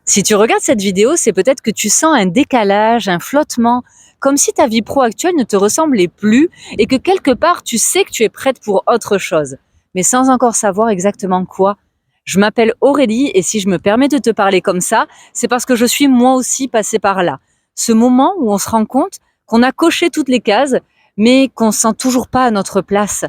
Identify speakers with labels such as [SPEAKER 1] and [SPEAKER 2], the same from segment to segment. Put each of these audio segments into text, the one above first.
[SPEAKER 1] Si tu regardes cette vidéo, c'est peut-être que tu sens un décalage, un flottement, comme si ta vie pro actuelle ne te ressemblait plus et que quelque part tu sais que tu es prête pour autre chose, mais sans encore savoir exactement quoi. Je m'appelle Aurélie et si je me permets de te parler comme ça, c'est parce que je suis moi aussi passée par là. Ce moment où on se rend compte qu'on a coché toutes les cases, mais qu'on ne se sent toujours pas à notre place.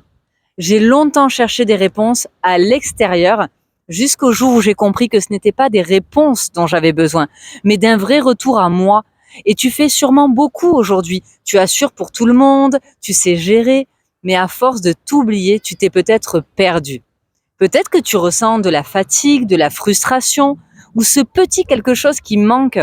[SPEAKER 1] J'ai longtemps cherché des réponses à l'extérieur, jusqu'au jour où j'ai compris que ce n'étaient pas des réponses dont j'avais besoin, mais d'un vrai retour à moi. Et tu fais sûrement beaucoup aujourd'hui. Tu assures pour tout le monde, tu sais gérer, mais à force de t'oublier, tu t'es peut-être perdu. Peut-être que tu ressens de la fatigue, de la frustration, ou ce petit quelque chose qui manque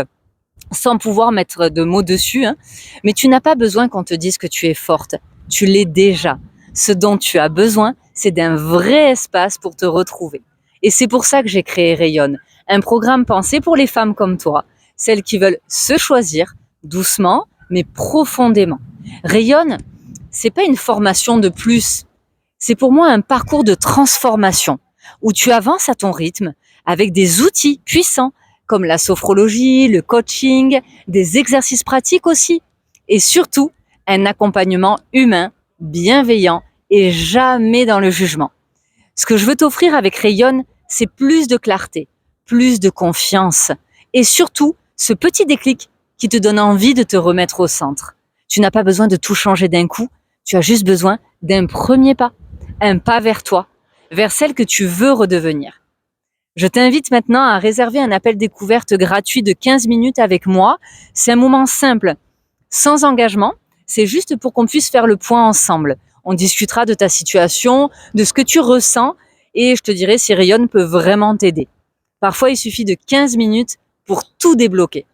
[SPEAKER 1] sans pouvoir mettre de mots dessus, hein. Mais tu n'as pas besoin qu'on te dise que tu es forte. Tu l'es déjà. Ce dont tu as besoin, c'est d'un vrai espace pour te retrouver. Et c'est pour ça que j'ai créé Rayonne, un programme pensé pour les femmes comme toi, celles qui veulent se choisir doucement, mais profondément. Rayonne, c'est pas une formation de plus. C'est pour moi un parcours de transformation où tu avances à ton rythme avec des outils puissants comme la sophrologie, le coaching, des exercices pratiques aussi et surtout un accompagnement humain, bienveillant et jamais dans le jugement. Ce que je veux t'offrir avec Rayonne, c'est plus de clarté, plus de confiance et surtout ce petit déclic qui te donne envie de te remettre au centre. Tu n'as pas besoin de tout changer d'un coup, tu as juste besoin d'un premier pas, un pas vers toi, vers celle que tu veux redevenir. Je t'invite maintenant à réserver un appel découverte gratuit de 15 minutes avec moi. C'est un moment simple, sans engagement. C'est juste pour qu'on puisse faire le point ensemble. On discutera de ta situation, de ce que tu ressens et je te dirai si Rayonne peut vraiment t'aider. Parfois, il suffit de 15 minutes pour tout débloquer.